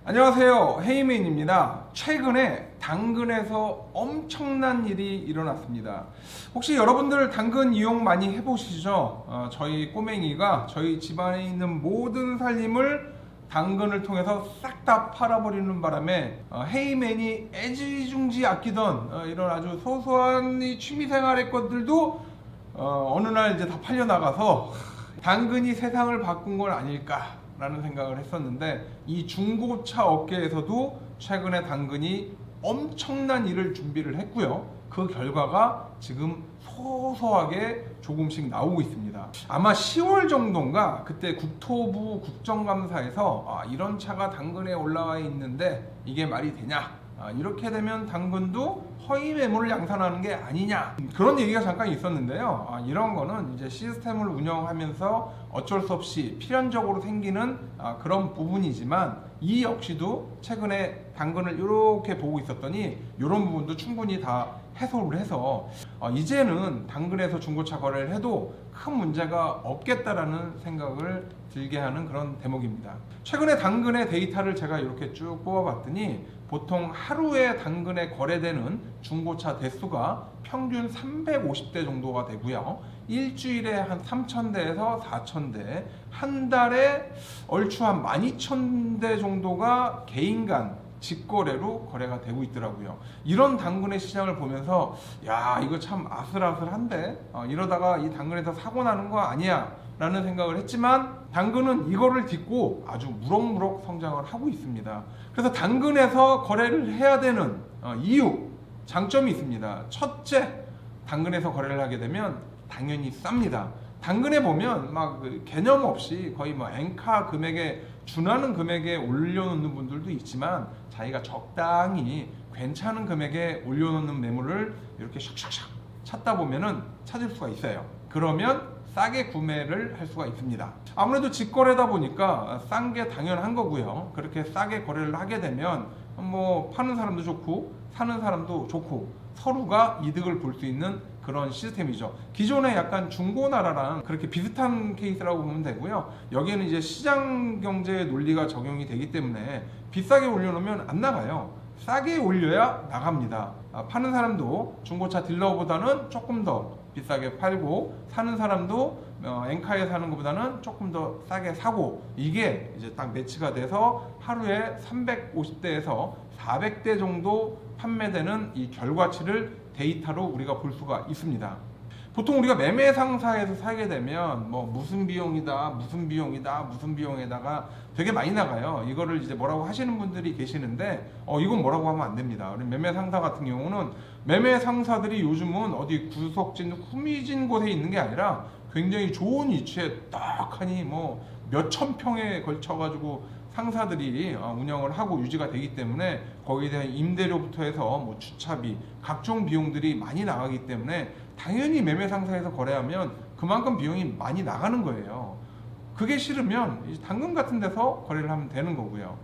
안녕하세요, 헤이맨입니다. 최근에 당근에서 엄청난 일이 일어났습니다. 혹시 여러분들 당근 이용 많이 해보시죠? 저희 꼬맹이가 저희 집안에 있는 모든 살림을 당근을 통해서 싹 다 팔아버리는 바람에 헤이맨이 애지중지 아끼던 이런 아주 소소한 이 취미생활의 것들도 어느 날 이제 다 팔려나가서 당근이 세상을 바꾼 건 아닐까 라는 생각을 했었는데, 이 중고차 업계에서도 최근에 당근이 엄청난 일을 준비를 했고요. 그 결과가 지금 소소하게 조금씩 나오고 있습니다. 아마 10월 정도인가 그때 국토부 국정감사에서 이런 차가 당근에 올라와 있는데 이게 말이 되냐, 이렇게 되면 당근도 허위 매물을 양산하는 게 아니냐, 그런 얘기가 잠깐 있었는데요. 이런 거는 이제 시스템을 운영하면서 어쩔 수 없이 필연적으로 생기는 그런 부분이지만, 이 역시도 최근에 당근을 이렇게 보고 있었더니 이런 부분도 충분히 다 해소를 해서 이제는 당근에서 중고차 거래를 해도 큰 문제가 없겠다라는 생각을 들게 하는 그런 대목입니다. 최근에 당근의 데이터를 제가 이렇게 쭉 뽑아봤더니 보통 하루에 당근에 거래되는 중고차 대수가 평균 350대 정도가 되고요. 일주일에 한 3,000대에서 4,000대, 한 달에 얼추 한 12,000대 정도가 개인 간 직거래로 거래가 되고 있더라고요. 이런 당근의 시장을 보면서 야, 이거 참 아슬아슬한데 이러다가 이 당근에서 사고 나는 거 아니야 라는 생각을 했지만, 당근은 이거를 딛고 아주 무럭무럭 성장을 하고 있습니다. 그래서 당근에서 거래를 해야 되는 이유, 장점이 있습니다. 첫째, 당근에서 거래를 하게 되면 당연히 쌉니다. 당근에 보면 막 개념 없이 거의 뭐 엔카 금액에 준하는 금액에 올려놓는 분들도 있지만, 자기가 적당히 괜찮은 금액에 올려놓는 매물을 이렇게 샥샥샥 찾다 보면은 찾을 수가 있어요. 그러면 싸게 구매를 할 수가 있습니다. 아무래도 직거래다 보니까 싼 게 당연한 거고요. 그렇게 싸게 거래를 하게 되면 뭐 파는 사람도 좋고 사는 사람도 좋고 서로가 이득을 볼 수 있는 그런 시스템이죠. 기존의 약간 중고나라랑 그렇게 비슷한 케이스라고 보면 되고요. 여기에는 이제 시장 경제의 논리가 적용이 되기 때문에 비싸게 올려놓으면 안 나가요. 싸게 올려야 나갑니다. 파는 사람도 중고차 딜러보다는 조금 더 비싸게 팔고, 사는 사람도 엔카에 사는 것보다는 조금 더 싸게 사고, 이게 이제 딱 매치가 돼서 하루에 350대에서 400대 정도 판매되는 이 결과치를 데이터로 우리가 볼 수가 있습니다. 보통 우리가 매매 상사에서 사게 되면 뭐 무슨 비용이다, 무슨 비용이다, 무슨 비용에다가 되게 많이 나가요. 이거를 이제 뭐라고 하시는 분들이 계시는데 이건 뭐라고 하면 안 됩니다. 우리 매매 상사 같은 경우는 매매 상사들이 요즘은 어디 구석진 후미진 곳에 있는 게 아니라 굉장히 좋은 위치에 딱하니 뭐 몇천 평에 걸쳐 가지고 상사들이 운영을 하고 유지가 되기 때문에 거기에 대한 임대료부터 해서 뭐 주차비, 각종 비용들이 많이 나가기 때문에 당연히 매매 상사에서 거래하면 그만큼 비용이 많이 나가는 거예요. 그게 싫으면 당근 같은 데서 거래를 하면 되는 거고요.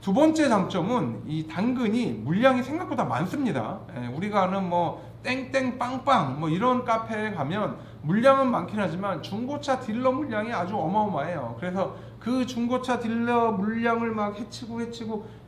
두 번째 장점은 이 당근이 물량이 생각보다 많습니다. 우리가 아는 뭐 땡땡 빵빵 뭐 이런 카페에 가면 물량은 많긴 하지만 중고차 딜러 물량이 아주 어마어마해요. 그래서 그 중고차 딜러 물량을 막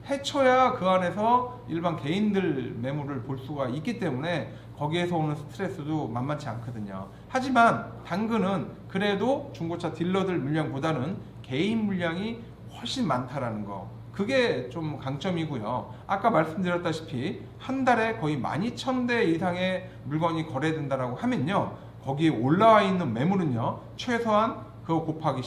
헤쳐야 그 안에서 일반 개인들 매물을 볼 수가 있기 때문에 거기에서 오는 스트레스도 만만치 않거든요. 하지만 당근은 그래도 중고차 딜러들 물량보다는 개인 물량이 훨씬 많다라는 거, 그게 좀 강점이고요. 아까 말씀드렸다시피 한 달에 거의 12,000대 이상의 물건이 거래된다라고 하면요, 거기에 올라와 있는 매물은요 최소한 그거 곱하기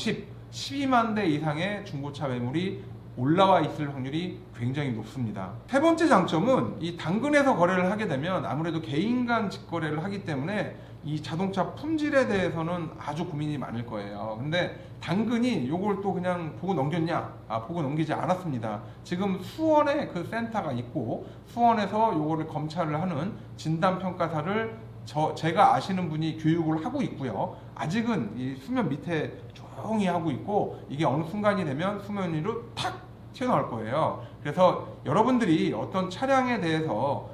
12만 대 이상의 중고차 매물이 올라와 있을 확률이 굉장히 높습니다. 세 번째 장점은 이 당근에서 거래를 하게 되면 아무래도 개인 간 직거래를 하기 때문에 이 자동차 품질에 대해서는 아주 고민이 많을 거예요. 근데 당근이 요걸 또 그냥 보고 넘겼냐? 보고 넘기지 않았습니다. 지금 수원에 그 센터가 있고 수원에서 요거를 검찰을 하는 진단평가사를 제가 아시는 분이 교육을 하고 있고요. 아직은 이 수면 밑에 조용히 하고 있고, 이게 어느 순간이 되면 수면 위로 탁 튀어나올 거예요. 그래서 여러분들이 어떤 차량에 대해서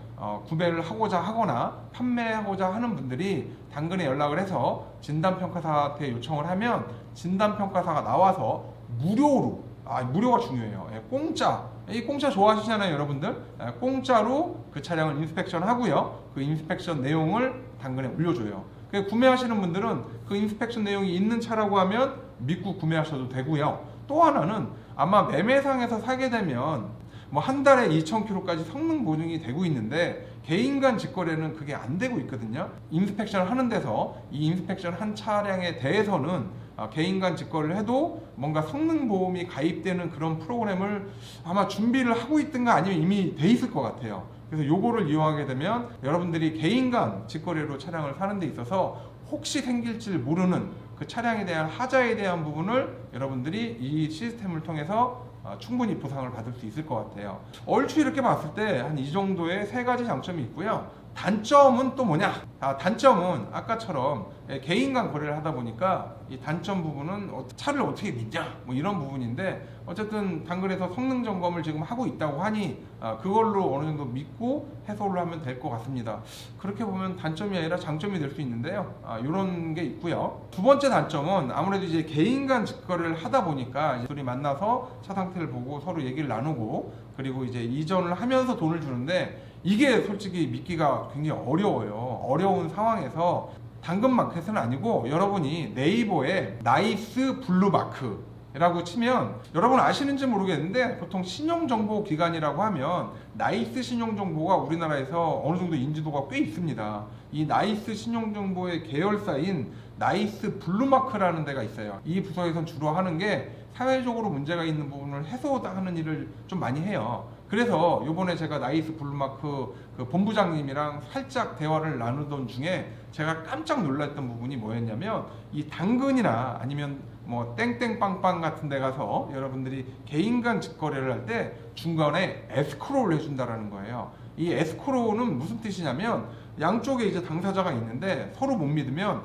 구매를 하고자 하거나 판매하고자 하는 분들이 당근에 연락을 해서 진단평가사한테 요청을 하면 진단평가사가 나와서 무료로 무료가 중요해요. 공짜. 이 공짜 좋아하시잖아요, 여러분들. 공짜로 그 차량을 인스펙션 하고요. 그 인스펙션 내용을 당근에 올려줘요. 구매하시는 분들은 그 인스펙션 내용이 있는 차라고 하면 믿고 구매하셔도 되고요. 또 하나는 아마 매매상에서 사게 되면 뭐 한 달에 2,000km까지 성능 보증이 되고 있는데 개인 간 직거래는 그게 안 되고 있거든요. 인스펙션 하는 데서 이 인스펙션 한 차량에 대해서는 개인 간 직거래를 해도 뭔가 성능 보험이 가입되는 그런 프로그램을 아마 준비를 하고 있든가 아니면 이미 돼 있을 것 같아요. 그래서 요거를 이용하게 되면 여러분들이 개인 간 직거래로 차량을 사는 데 있어서 혹시 생길지 모르는 그 차량에 대한 하자에 대한 부분을 여러분들이 이 시스템을 통해서 충분히 보상을 받을 수 있을 것 같아요. 얼추 이렇게 봤을 때 한 이 정도의 세 가지 장점이 있고요. 단점은 또 뭐냐? 단점은 아까처럼 개인 간 거래를 하다 보니까 이 단점 부분은 차를 어떻게 믿냐? 뭐 이런 부분인데 어쨌든 당근에서 성능 점검을 지금 하고 있다고 하니 그걸로 어느 정도 믿고 해소를 하면 될 것 같습니다. 그렇게 보면 단점이 아니라 장점이 될 수 있는데요. 이런 게 있고요. 두 번째 단점은 아무래도 이제 개인 간 직거래를 하다 보니까 이제 둘이 만나서 차 상태를 보고 서로 얘기를 나누고 그리고 이제 이전을 하면서 돈을 주는데 이게 솔직히 믿기가 굉장히 어려워요. 어려운 상황에서 당근마켓은 아니고 여러분이 네이버에 나이스 블루마크라고 치면 여러분 아시는지 모르겠는데 보통 신용정보기관이라고 하면 나이스 신용정보가 우리나라에서 어느 정도 인지도가 꽤 있습니다. 이 나이스 신용정보의 계열사인 나이스 블루마크라는 데가 있어요. 이 부서에선 주로 하는 게 사회적으로 문제가 있는 부분을 해소하는 일을 좀 많이 해요. 그래서 요번에 제가 나이스 블루마크 그 본부장님이랑 살짝 대화를 나누던 중에 제가 깜짝 놀랐던 부분이 뭐였냐면 이 당근이나 아니면 뭐 땡땡빵빵 같은 데 가서 여러분들이 개인 간 직거래를 할 때 중간에 에스크로를 해준다라는 거예요. 이 에스크로는 무슨 뜻이냐면 양쪽에 이제 당사자가 있는데 서로 못 믿으면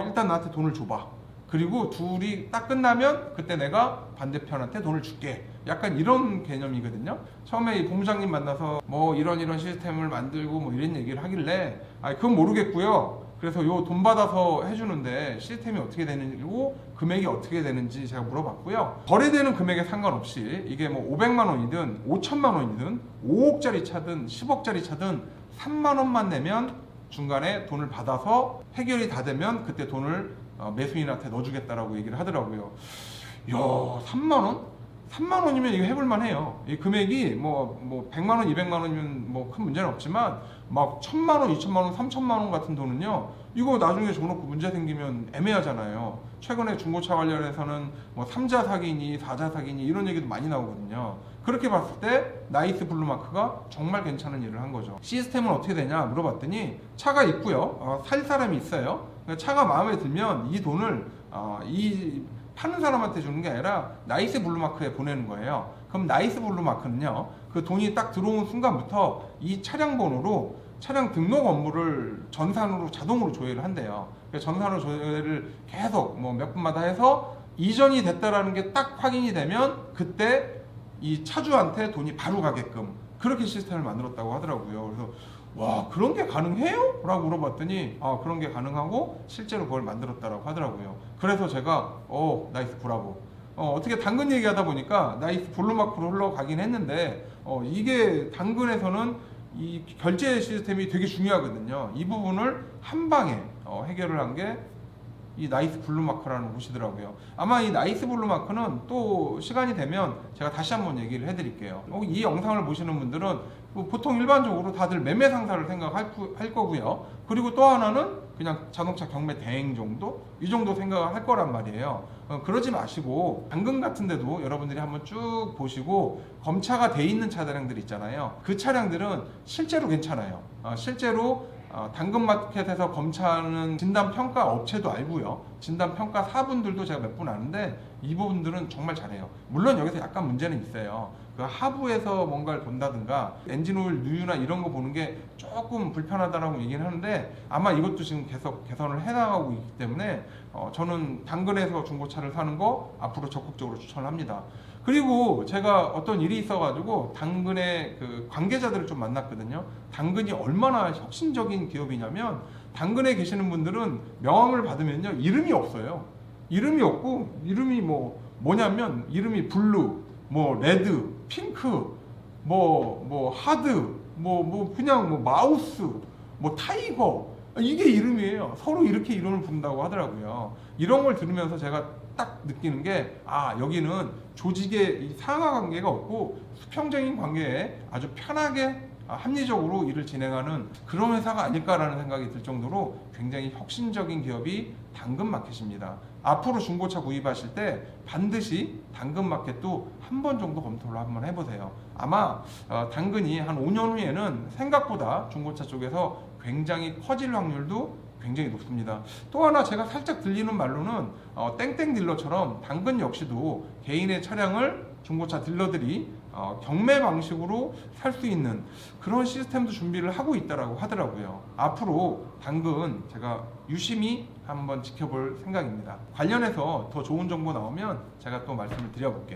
일단 나한테 돈을 줘봐. 그리고 둘이 딱 끝나면 그때 내가 반대편한테 돈을 줄게. 약간 이런 개념이거든요. 처음에 이 본부장님 만나서 뭐 이런 시스템을 만들고 뭐 이런 얘기를 하길래 그건 모르겠고요. 그래서 요 돈 받아서 해주는데 시스템이 어떻게 되는지고 금액이 어떻게 되는지 제가 물어봤고요. 거래되는 금액에 상관없이 이게 뭐 500만 원이든 5천만 원이든 5억짜리 차든 10억짜리 차든 3만 원만 내면 중간에 돈을 받아서 해결이 다 되면 그때 돈을 매수인한테 넣어주겠다라고 얘기를 하더라고요. 이야, 3만 원? 3만 원이면 이거 해볼만 해요. 이 금액이 뭐 100만 원, 200만 원이면 뭐 큰 문제는 없지만 막 1000만 원, 2000만 원, 3000만 원 같은 돈은요. 이거 나중에 줘놓고 문제 생기면 애매하잖아요. 최근에 중고차 관련해서는 뭐 3자 사기니 4자 사기니 이런 얘기도 많이 나오거든요. 그렇게 봤을 때 나이스 블루마크가 정말 괜찮은 일을 한 거죠. 시스템은 어떻게 되냐 물어봤더니 차가 있고요. 살 사람이 있어요. 차가 마음에 들면 이 돈을 이 파는 사람한테 주는 게 아니라 나이스 블루마크에 보내는 거예요. 그럼 나이스 블루마크는요, 그 돈이 딱 들어온 순간부터 이 차량 번호로 차량 등록 업무를 전산으로 자동으로 조회를 한대요. 전산으로 조회를 계속 뭐 몇 분마다 해서 이전이 됐다라는 게 딱 확인이 되면 그때 이 차주한테 돈이 바로 가게끔 그렇게 시스템을 만들었다고 하더라고요. 그래서 와, 그런 게 가능해요? 라고 물어봤더니 그런 게 가능하고 실제로 그걸 만들었다라고 하더라고요. 그래서 제가 나이스 브라보. 어떻게 당근 얘기하다 보니까 나이스 블루마크로 흘러가긴 했는데 이게 당근에서는 이 결제 시스템이 되게 중요하거든요. 이 부분을 한 방에 해결을 한 게 이 나이스 블루마크라는 곳이더라고요. 아마 이 나이스 블루마크는 또 시간이 되면 제가 다시 한번 얘기를 해드릴게요. 이 영상을 보시는 분들은 보통 일반적으로 다들 매매 상사를 생각할 거고요. 그리고 또 하나는 그냥 자동차 경매 대행 정도? 이 정도 생각을 할 거란 말이에요. 그러지 마시고 당근 같은 데도 여러분들이 한번 쭉 보시고 검차가 돼 있는 차량들 있잖아요. 그 차량들은 실제로 괜찮아요. 실제로 당근마켓에서 검차하는 진단평가 업체도 알고요. 진단평가 사분들도 제가 몇 분 아는데 이 부분들은 정말 잘해요. 물론 여기서 약간 문제는 있어요. 그 하부에서 뭔가를 본다든가 엔진오일 누유나 이런 거 보는 게 조금 불편하다라고 얘기는 하는데 아마 이것도 지금 계속 개선을 해나가고 있기 때문에 저는 당근에서 중고차를 사는 거 앞으로 적극적으로 추천을 합니다. 그리고 제가 어떤 일이 있어가지고 당근의 그 관계자들을 좀 만났거든요. 당근이 얼마나 혁신적인 기업이냐면 당근에 계시는 분들은 명함을 받으면요 이름이 없어요. 이름이 없고 이름이 뭐냐면 이름이 블루, 뭐 레드, 핑크, 뭐 하드, 그냥 뭐 마우스, 뭐 타이거, 이게 이름이에요. 서로 이렇게 이름을 부른다고 하더라고요. 이런 걸 들으면서 제가 딱 느끼는 게, 여기는 조직의 이 상하 관계가 없고 수평적인 관계에 아주 편하게 합리적으로 일을 진행하는 그런 회사가 아닐까라는 생각이 들 정도로 굉장히 혁신적인 기업이 당근마켓입니다. 앞으로 중고차 구입하실 때 반드시 당근마켓도 한 번 정도 검토를 한번 해보세요. 아마 당근이 한 5년 후에는 생각보다 중고차 쪽에서 굉장히 커질 확률도 굉장히 높습니다. 또 하나 제가 살짝 들리는 말로는 땡땡 딜러처럼 당근 역시도 개인의 차량을 중고차 딜러들이 경매 방식으로 살 수 있는 그런 시스템도 준비를 하고 있다라고 하더라고요. 앞으로 당근 제가 유심히 한번 지켜볼 생각입니다. 관련해서 더 좋은 정보 나오면 제가 또 말씀을 드려볼게요.